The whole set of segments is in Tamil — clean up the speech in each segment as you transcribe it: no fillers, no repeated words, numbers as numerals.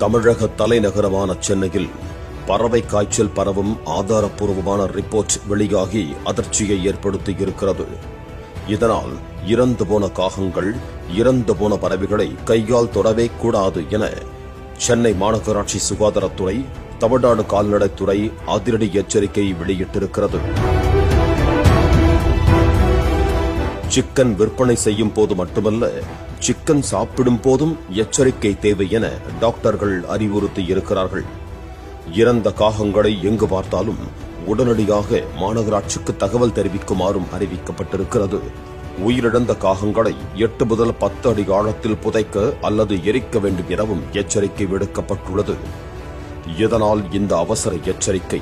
தமிழக தலைநகரமான சென்னையில் பறவை காய்ச்சல் பரவும் ஆதாரப்பூர்வமான ரிப்போர்ட் வெளியாகி அதிர்ச்சியை ஏற்படுத்தியிருக்கிறது. இதனால் இறந்து போன காகங்கள், இறந்து போன பறவைகளை கையால் தொடவே கூடாது என சென்னை மாநகராட்சி சுகாதாரத்துறை, தமிழ்நாடு கால்நடைத்துறை அதிரடி எச்சரிக்கை வெளியிட்டிருக்கிறது. சிக்கன் விற்பனை செய்யும் போது மட்டுமல்ல, சிக்கன் சாப்பிடும் போதும் எச்சரிக்கை தேவை என டாக்டர்கள் அறிவுறுத்தியிருக்கிறார்கள். இறந்த காகங்களை எங்கு பார்த்தாலும் உடனடியாக மாநகராட்சிக்கு தகவல் தெரிவிக்குமாறும் அறிவிக்கப்பட்டிருக்கிறது. உயிரிழந்த காகங்களை 8 முதல் 10 அடி ஆழத்தில் புதைக்க அல்லது எரிக்க வேண்டும் எனவும் எச்சரிக்கை விடுக்கப்பட்டுள்ளது. இதனால் இந்த அவசர எச்சரிக்கை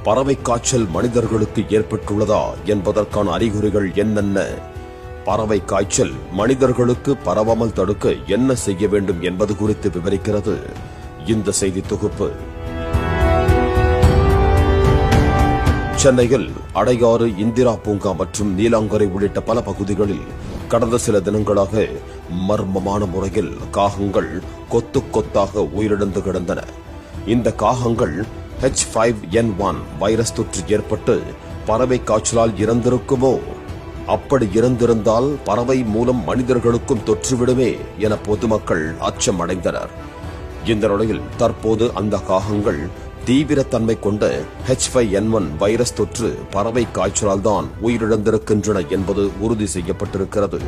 பறவை காய்ச்சல் மனிதர்களுக்கு ஏற்பட்டுள்ளதா என்பதற்கான அறிகுறிகள் என்னென்ன, பறவை காய்ச்சல் மனிதர்களுக்கு பரவாமல் தடுக்க என்ன செய்ய வேண்டும் என்பது குறித்து விவரிக்கிறது இந்த செய்தி தொகுப்பு. சென்னையில் அடையாறு, இந்திரா பூங்கா மற்றும் நீலாங்கரை உள்ளிட்ட பல பகுதிகளில் கடந்த சில தினங்களாக மர்மமான முறையில் காகங்கள் கொத்து கொத்தாக உயிரிழந்து கிடந்தன. இந்த காகங்கள் H5N1 வைரஸ் தொற்று ஏற்பட்டு பறவை காய்ச்சலால் இறந்திருக்குமோ? அப்படி இறந்திருந்தால் பறவை மூலம் மனிதர்களுக்கும் தொற்றுவிடுமே என பொதுமக்கள் அச்சம் அடைந்தனர். இந்த நிலையில் தற்போது அந்த காகங்கள் தீவிரத்தன்மை கொண்ட H5N1 வைரஸ் தொற்று பறவை காய்ச்சலால் தான் உயிரிழந்திருக்கின்றன என்பது உறுதி செய்யப்பட்டிருக்கிறது.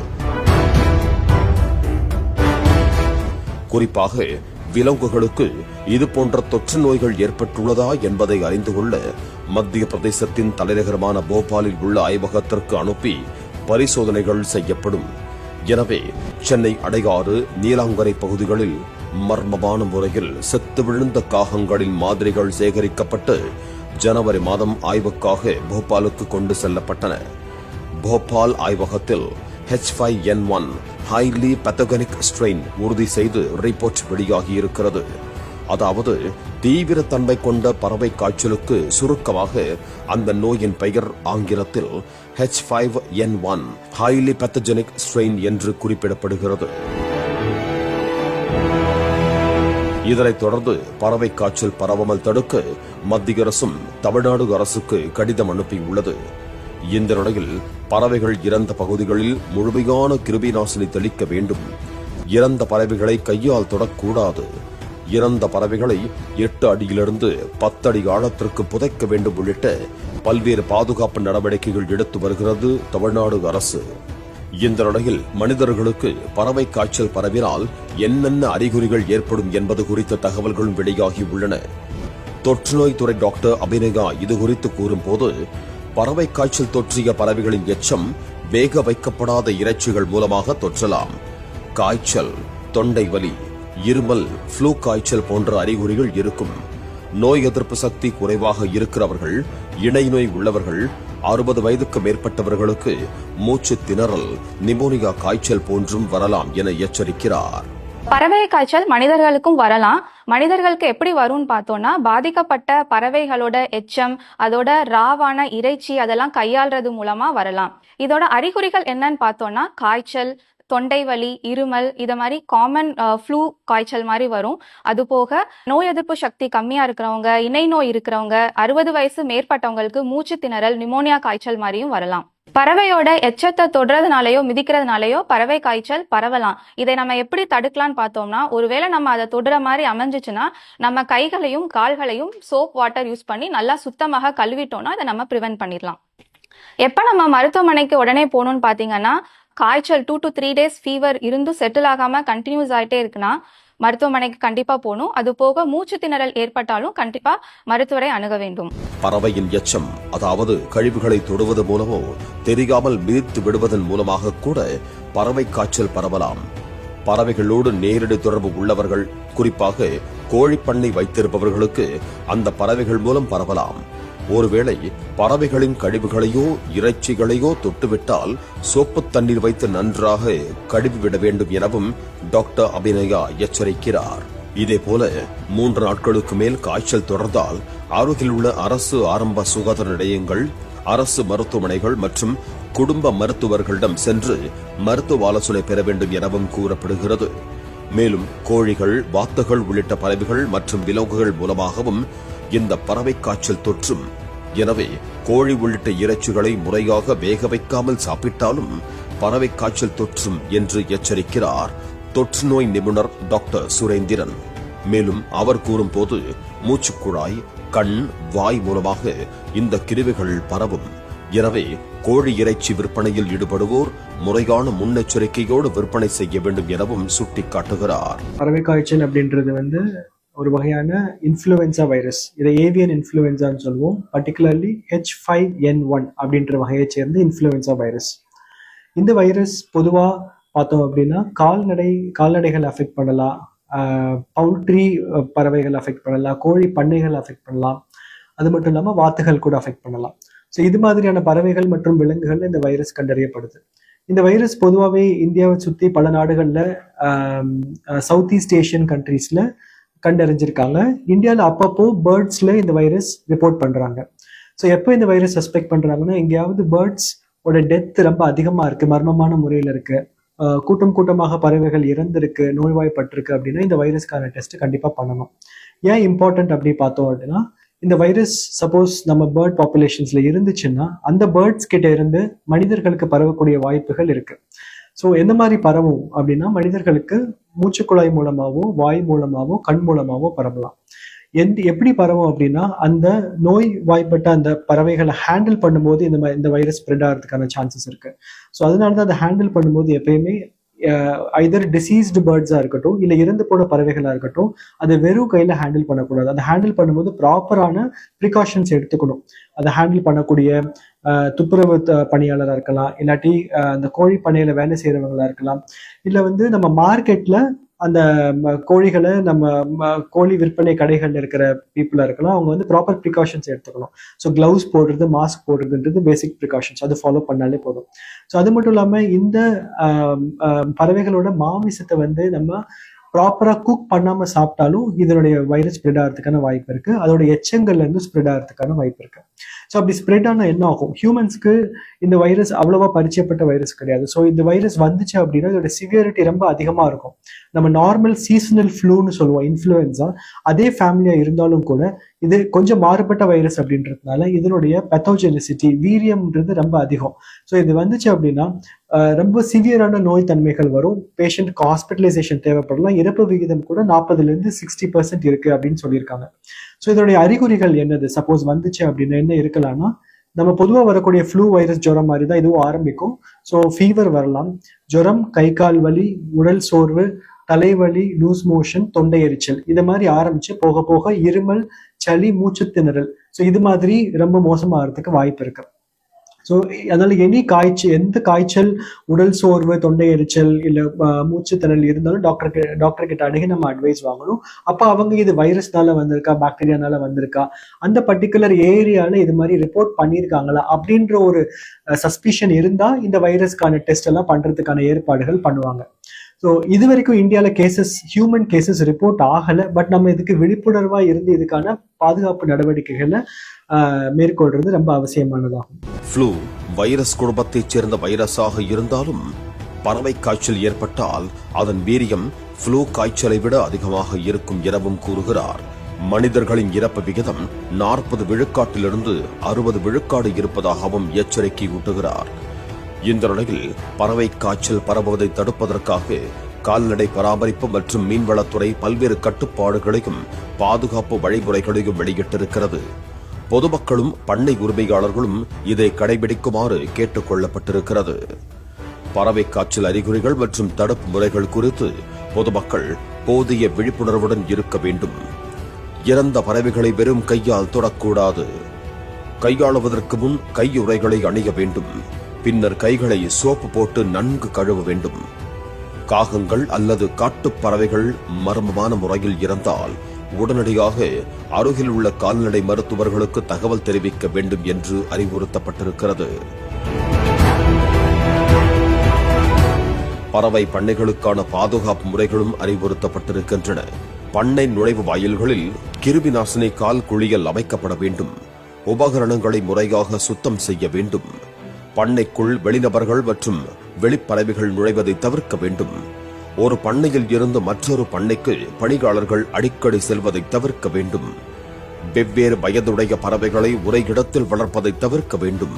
குறிப்பாக விலங்குகளுக்கு இதுபோன்ற தொற்று நோய்கள் ஏற்பட்டுள்ளதா என்பதை அறிந்து கொள்ள மத்திய பிரதேசத்தின் தலைநகரமான போபாலில் உள்ள ஆய்வகத்திற்கு அனுப்பி பரிசோதனைகள் செய்யப்படும். எனவே சென்னை அடையாறு, நீலாங்கரை பகுதிகளில் மர்மமான முறையில் செத்து விழுந்த காகங்களின் மாதிரிகள் சேகரிக்கப்பட்டு ஜனவரி மாதம் ஆய்வுக்காக போபாலுக்கு கொண்டு செல்லப்பட்டன. போபால் ஆய்வகத்தில் H5N1 ஹைலி பேத்தோஜெனிக் ஸ்ட்ரெயின் உறுதி செய்து ரிப்போர்ட் வெளியாகியிருக்கிறது. அதாவது தீவிரத்தன்மை கொண்ட பறவை காய்ச்சலுக்கு சுருக்கமாக அந்த நோயின் பெயர் ஆங்கிலத்தில் H5N1 ஹைலி பேத்தோஜெனிக் ஸ்ட்ரெயின் என்று குறிப்பிடப்படுகிறது. இதனைத் தொடர்ந்து பறவை காய்ச்சல் பரவாமல் தடுக்க மத்திய அரசும் தமிழ்நாடு அரசுக்கு கடிதம் அனுப்பியுள்ளது. இந்த நிலையில் பறவைகள் இறந்த பகுதிகளில் முழுமையான கிருமி நாசினி தெளிக்க வேண்டும், இறந்த பறவைகளை கையால் தொடக்கூடாது, இறந்த பறவைகளை 8 அடியிலிருந்து 10 அடி ஆழத்திற்கு புதைக்க வேண்டும் உள்ளிட்ட பல்வேறு பாதுகாப்பு நடவடிக்கைகள் எடுத்து வருகிறது தமிழ்நாடு அரசு. இந்த நிலையில் மனிதர்களுக்கு பறவை காய்ச்சல் பரவினால் என்னென்ன அறிகுறிகள் ஏற்படும் என்பது குறித்த தகவல்களும் வெளியாகியுள்ளன. தொற்றுநோய் துறை டாக்டர் அபிநயா இதுகுறித்து கூறும்போது, பறவை காய்ச்சல் தொற்றிய பறவைகளின் எச்சம் வேக வைக்கப்படாத இறைச்சிகள் மூலமாக தொற்றலாம். காய்ச்சல், தொண்டை வலி, இருமல், ஃப்ளூ காய்ச்சல் போன்ற அறிகுறிகள் இருக்கும். நோய் எதிர்ப்பு சக்தி குறைவாக இருக்கிறவர்கள், இணை நோய் உள்ளவர்கள், 60 வயதுக்கு மேற்பட்டவர்களுக்கு மூச்சு திணறல், நிமோனியா காய்ச்சல் போன்றும் வரலாம் என எச்சரிக்கிறார். பறவை காய்ச்சல் மனிதர்களுக்கும் வரலாம். மனிதர்களுக்கு எப்படி வரும்னு பார்த்தோம்னா, பாதிக்கப்பட்ட பறவைகளோட எச்சம், அதோட ராவான இறைச்சி அதெல்லாம் கையாள்றது மூலமா வரலாம். இதோட அறிகுறிகள் என்னன்னு பார்த்தோம்னா, காய்ச்சல், தொண்டை வலி, இருமல், இத மாதிரி காமன் ஃப்ளூ காய்ச்சல் மாதிரி வரும். அது போக நோய் எதிர்ப்பு சக்தி கம்மியா இருக்கிறவங்க, இணை நோய் இருக்கிறவங்க, 60 வயசு மேற்பட்டவங்களுக்கு மூச்சு திணறல், நிமோனியா காய்ச்சல் மாதிரியும் வரலாம். பறவையோட எச்சத்தை தொடுறதுனாலயோ மிதிக்கிறதுனாலயோ பறவை காய்ச்சல் பரவலாம். இதை நம்ம எப்படி தடுக்கலாம்னு பார்த்தோம்னா, ஒருவேளை நம்ம அதை தொடுற மாதிரி அமைஞ்சிச்சுன்னா நம்ம கைகளையும் கால்களையும் சோப் வாட்டர் யூஸ் பண்ணி நல்லா சுத்தமாக கழுவிட்டோம்னா இதை நம்ம ப்ரிவென்ட் பண்ணிடலாம். எப்ப நம்ம மருத்துவமனைக்கு உடனே போகணும்னு பாத்தீங்கன்னா, காய்ச்சல் 2 to 3 days ஃபீவர் இருந்து செட்டில் ஆகாம கண்டினியூஸ் ஆயிட்டே இருக்குன்னா மருத்துவமனைக்கு கண்டிப்பா போகணும். அது போக மூச்சு திணறல் ஏற்பட்டாலும் கண்டிப்பா மருத்துவரை அணுக வேண்டும். பறவையின் எச்சம், அதாவது கழிவுகளை தொடுவது மூலமோ தெரியாமல் மிதித்து விடுவதன் மூலமாக கூட பறவை காய்ச்சல் பரவலாம். பறவைகளோடு நேரடி தொடர்பு உள்ளவர்கள், குறிப்பாக கோழிப்பண்ணை வைத்திருப்பவர்களுக்கு அந்த பறவைகள் மூலம் பரவலாம். ஒருவேளை பறவைகளின் கழிவுகளையோ இறைச்சிகளையோ தொட்டுவிட்டால் சோப்பு தண்ணீர் வைத்து நன்றாக கழுவிவிட வேண்டும் எனவும் டாக்டர் அபிநயா எச்சரிக்கிறார். இதேபோல 3 நாட்களுக்கு மேல் காய்ச்சல் தொடர்ந்தால் அருகில் உள்ள அரசு ஆரம்ப சுகாதார நிலையங்கள், அரசு மருத்துவமனைகள் மற்றும் குடும்ப மருத்துவர்களிடம் சென்று மருத்துவ ஆலோசனை பெற வேண்டும் எனவும் கூறப்படுகிறது. மேலும் கோழிகள், வாத்துகள் உள்ளிட்ட பறவைகள் மற்றும் விலங்குகள் மூலமாகவும் இந்த பறவை காய்ச்சல் தொற்றும். எனவே கோழி உள்ளிட்ட இறைச்சிகளை முறையாக வேக வைக்காமல் சாப்பிட்டாலும் பறவை காய்ச்சல் தொற்றும் என்று எச்சரிக்கிறார் தொற்று நோய் நிபுணர் டாக்டர் சுரேந்திரன். மேலும் அவர் கூறும்போது மூச்சுக்குழாய், கண், வாய் மூலமாக இந்த கிருமிகள் பரவும். எனவே கோழி இறைச்சி விற்பனையில் ஈடுபடுவோர் முறையான முன்னெச்சரிக்கையோடு விற்பனை செய்ய வேண்டும் எனவும் சுட்டிக்காட்டுகிறார். பறவை காய்ச்சல் அப்படின்றது ஒரு வகையான இன்ஃப்ளூயன்சா வைரஸ். இதை ஏவியன் இன்ஃப்ளூயன்சான்னு சொல்லுவோம். பர்டிகுலர்லி H5N1 அப்படின்ற வகையை சேர்ந்த இன்ஃப்ளூயன்சா வைரஸ். இந்த வைரஸ் பொதுவாக பார்த்தோம் அப்படின்னா கால்நடைகள் அஃபெக்ட் பண்ணலாம், பவுல்ட்ரி பறவைகள் அஃபெக்ட் பண்ணலாம், கோழி பண்ணைகள் அஃபெக்ட் பண்ணலாம், அது மட்டும் இல்லாமல் வாத்துகள் கூட அஃபெக்ட் பண்ணலாம். ஸோ இது மாதிரியான பறவைகள் மற்றும் விலங்குகள் இந்த வைரஸ் கண்டறியப்படுது. இந்த வைரஸ் பொதுவாகவே இந்தியாவை சுற்றி பல நாடுகளில், சவுத் ஈஸ்ட் ஏஷியன் கண்ட்ரீஸில் கண்டறிஞ்சிருக்காங்க. இந்தியாவில் அப்பப்போ பேர்ட்ஸில் இந்த வைரஸ் ரிப்போர்ட் பண்ணுறாங்க. ஸோ எப்போ இந்த வைரஸ் சஸ்பெக்ட் பண்ணுறாங்கன்னா, எங்கேயாவது பேர்ட்ஸோட டெத் ரொம்ப அதிகமாக இருக்குது, மர்மமான முறையில் இருக்குது, கூட்டமாக பறவைகள் இறந்துருக்கு, நோய்வாய்ப்பட்டிருக்கு அப்படின்னா இந்த வைரஸ்க்கான டெஸ்ட் கண்டிப்பாக பண்ணணும். ஏன் இம்பார்ட்டன்ட் அப்படி பார்த்தோம் அப்படின்னா, இந்த வைரஸ் சப்போஸ் நம்ம பேர்ட் பாப்புலேஷன்ஸ்ல இருந்துச்சுன்னா அந்த பேர்ட்ஸ் கிட்ட இருந்து மனிதர்களுக்கு பரவக்கூடிய வாய்ப்புகள் இருக்கு. ஸோ எந்த மாதிரி பரவும் அப்படின்னா, மனிதர்களுக்கு மூச்சுக்குழாய் மூலமாவோ, வாய் மூலமாவோ, கண் மூலமாவோ பரவலாம். எப்படி பரவும் அப்படின்னா, அந்த நோய் வாய்ப்பட்ட அந்த பறவைகளை ஹேண்டில் பண்ணும்போது இந்த வைரஸ் ஸ்ப்ரெட் ஆகிறதுக்கான சான்சஸ் இருக்கு. ஸோ அதனால தான் அதை ஹேண்டில் பண்ணும்போது எப்பயுமே ஐதர் டிசீஸ்டு பேர்ட்ஸாக இருக்கட்டும், இல்லை இறந்து போன பறவைகளாக இருக்கட்டும், அதை வெறும் கையில் ஹேண்டில் பண்ணக்கூடாது. அதை ஹேண்டில் பண்ணும்போது ப்ராப்பரான ப்ரிகாஷன்ஸ் எடுத்துக்கணும். அதை ஹேண்டில் பண்ணக்கூடிய துப்புரவு பணியாளராக இருக்கலாம், இல்லாட்டி அந்த கோழி பண்ணையில் வேலை செய்கிறவங்களா இருக்கலாம், இல்லை நம்ம மார்க்கெட்டில் அந்த கோழிகளை கோழி விற்பனை கடைகள் இருக்கிற பீப்புளாக இருக்கலாம். அவங்க ப்ராப்பர் ப்ரிகாஷன்ஸ் எடுத்துக்கணும். ஸோ க்ளவுஸ் போடுறது, மாஸ்க் போடுறதுன்றது பேசிக் ப்ரிகாஷன்ஸ், அது ஃபாலோ பண்ணாலே போதும். ஸோ அது மட்டும் இல்லாமல் இந்த பறவைகளோட மாமிசத்தை நம்ம ப்ராப்பராக குக் பண்ணாமல் சாப்பிட்டாலும் இதனுடைய வைரஸ் ஸ்ப்ரெட் ஆகிறதுக்கான வாய்ப்பு இருக்குது. அதோட எச்சங்கள்லேருந்து ஸ்ப்ரெட் ஆகிறதுக்கான வாய்ப்பு இருக்குது. ஸோ அப்படி ஸ்ப்ரெட் ஆனால் என்ன ஆகும்? ஹியூமன்ஸ்க்கு இந்த வைரஸ் அவ்வளோவா பரிச்சயப்பட்ட வைரஸ் கிடையாது. ஸோ இந்த வைரஸ் வந்துச்சு அப்படின்னா இதோட சிவியரிட்டி ரொம்ப அதிகமாக இருக்கும். நம்ம நார்மல் சீசனல் ஃப்ளூன்னு சொல்லுவோம், இன்ஃப்ளூயன்ஸா, அதே ஃபேமிலியாக இருந்தாலும் கூட இது கொஞ்சம் மாறுபட்ட வைரஸ் அப்படின்றதுனால இதனுடைய பெத்தோஜெனிசிட்டி, வீரியம்ன்றது ரொம்ப அதிகம். ஸோ இது வந்துச்சு அப்படின்னா ரொம்ப சிவியரான நோய் தன்மைகள் வரும். பேஷண்ட்க்கு ஹாஸ்பிட்டலைசேஷன் தேவைப்படலாம். இறப்பு விகிதம் கூட 40% இருக்கு அப்படின்னு சொல்லியிருக்காங்க. ஸோ இதனுடைய அறிகுறிகள் என்னது? சப்போஸ் வந்துச்சு அப்படின்னா என்ன இருக்கலாம்னா, நம்ம பொதுவாக வரக்கூடிய ஃப்ளூ வைரஸ் ஜுரம் மாதிரி தான் இதுவும் ஆரம்பிக்கும். ஸோ ஃபீவர் வரலாம், ஜுரம், கை கால் வலி, உடல் சோர்வு, தலைவலி, லூஸ் மோஷன், தொண்டை எரிச்சல், இது மாதிரி ஆரம்பிச்சு போக போக இருமல், சளி, மூச்சு திணறல், ஸோ இது மாதிரி ரொம்ப மோசமாகிறதுக்கு வாய்ப்பு இருக்கு. ஸோ அதனால எந்த காய்ச்சல், உடல் சோர்வு, தொண்டை எரிச்சல், இல்லை மூச்சு திணறல் இருந்தாலும் டாக்டர் கிட்ட அணுகி நம்ம அட்வைஸ் வாங்கணும். அப்போ அவங்க இது வைரஸ்னால வந்திருக்கா, பாக்டீரியானால வந்திருக்கா, அந்த பர்டிகுலர் ஏரியாவில் இது மாதிரி ரிப்போர்ட் பண்ணியிருக்காங்களா அப்படின்ற ஒரு சஸ்பிஷன் இருந்தால் இந்த வைரஸ்க்கான டெஸ்ட் எல்லாம் பண்ணுறதுக்கான ஏற்பாடுகள் பண்ணுவாங்க. ஸோ இது வரைக்கும் இந்தியாவில் ஹியூமன் கேசஸ் ரிப்போர்ட் ஆகலை. பட் நம்ம இதுக்கு விழிப்புணர்வாக இருந்து இதுக்கான பாதுகாப்பு நடவடிக்கைகளை மேற்கொள்றது ரொம்ப அவசியமானதாகும். ஃப்ளூ வைரஸ் குடும்பத்தைச் சேர்ந்த வைரஸாக இருந்தாலும் பறவை காய்ச்சல் ஏற்பட்டால் அதன் வீரியம் ஃப்ளூ காய்ச்சலை விட அதிகமாக இருக்கும் எனவும் கூறுகிறார். மனிதர்களின் இறப்பு விகிதம் 40 விழுக்காட்டிலிருந்து 60 விழுக்காடு இருப்பதாகவும் எச்சரிக்கை ஊட்டுகிறார். இந்த நிலையில் பறவை காய்ச்சல் பரவுவதை தடுப்பதற்காக கால்நடை பராமரிப்பு மற்றும் மீன்வளத்துறை பல்வேறு கட்டுப்பாடுகளையும் பாதுகாப்பு வழிமுறைகளையும் வெளியிட்டிருக்கிறது. பொதுமக்களும் பண்ணை உரிமையாளர்களும் இதை கடைபிடிக்குமாறு கேட்டுக் கொள்ளப்பட்டிருக்கிறது. பறவை காய்ச்சல் அறிகுறிகள் மற்றும் தடுப்பு முறைகள் குறித்து பொதுமக்கள் போதிய விழிப்புணர்வுடன் இருக்க வேண்டும். இறந்த பறவைகளை வெறும் கையால் தொடக்கூடாது. கையாளுவதற்கு முன் கையுறைகளை அணிய வேண்டும். பின்னர் கைகளை சோப்பு போட்டு நன்கு கழுவ வேண்டும். காகங்கள் அல்லது காட்டுப் பறவைகள் மர்மமான முறையில் இறந்தால் உடனடியாக அருகில் உள்ள கால்நடை மருத்துவர்களுக்கு தகவல் தெரிவிக்க வேண்டும் என்று அறிவுறுத்தப்பட்டிருக்கிறது. பறவை பண்ணைகளுக்கான பாதுகாப்பு முறைகளும் அறிவுறுத்தப்பட்டிருக்கின்றன. பண்ணை நுழைவு வாயில்களில் கிருமி நாசினி கால் குளியல் அமைக்கப்பட வேண்டும். உபகரணங்களை முறையாக சுத்தம் செய்ய வேண்டும். பண்ணைக்குள் வெளிநபர்கள் மற்றும் வெளிப்பறவைகள் நுழைவதை தவிர்க்க வேண்டும். ஒரு பண்ணையில் இருந்து மற்றொரு பண்ணைக்கு பணியாளர்கள் அடிக்கடி செல்வதை தவிர்க்க வேண்டும். வெவ்வேறு வயதுடைய பறவைகளை ஒரே இடத்தில் வளர்ப்பதை தவிர்க்க வேண்டும்.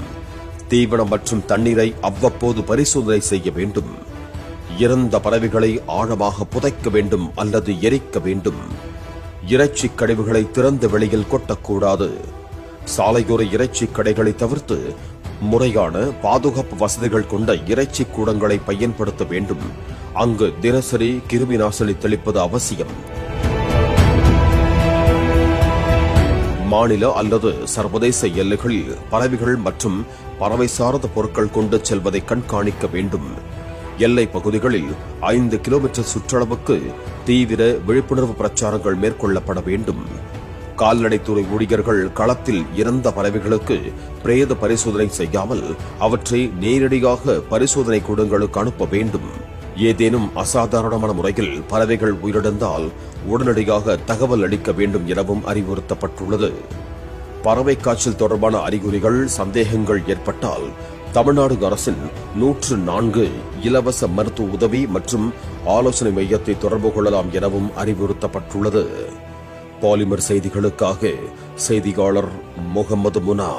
தீவனம் மற்றும் தண்ணீரை அவ்வப்போது பரிசோதனை செய்ய வேண்டும். இறந்த பறவைகளை ஆழமாக புதைக்க வேண்டும் அல்லது எரிக்க வேண்டும். இறைச்சி கழிவுகளை திறந்த வெளியில் கொட்டக்கூடாது. சாலையோர இறைச்சி கடைகளை தவிர்த்து முறையான பாதுகாப்பு வசதிகள் கொண்ட இறைச்சி கூடங்களை பயன்படுத்த வேண்டும். அங்கு தினசரி கிருமி நாசினி தெளிப்பது அவசியம். மாநில அல்லது சர்வதேச எல்லைகளில் பறவைகள் மற்றும் பறவை சார்ந்த பொருட்கள் கொண்டு செல்வதை கண்காணிக்க வேண்டும். எல்லை பகுதிகளில் 5 கிலோமீட்டர் சுற்றளவுக்கு தீவிர விழிப்புணர்வு பிரச்சாரங்கள் மேற்கொள்ளப்பட வேண்டும். கால்நடைத்துறை ஊழியர்கள் களத்தில் இறந்த பறவைகளுக்கு பிரேத பரிசோதனை செய்யாமல் அவற்றை நேரடியாக பரிசோதனை கூடங்களுக்கு அனுப்ப வேண்டும். ஏதேனும் அசாதாரணமான முறையில் பறவைகள் உயிரிழந்தால் உடனடியாக தகவல் அளிக்க வேண்டும் எனவும் அறிவுறுத்தப்பட்டுள்ளது. பறவை காய்ச்சல் தொடர்பான அறிகுறிகள், சந்தேகங்கள் ஏற்பட்டால் தமிழ்நாடு அரசின் 104 இலவச மருத்துவ உதவி மற்றும் ஆலோசனை மையத்தை தொடர்பு கொள்ளலாம் எனவும் அறிவுறுத்தப்பட்டுள்ளது. பாலிமர் செய்திகளுக்காக செய்தியாளர் முகமது முனா.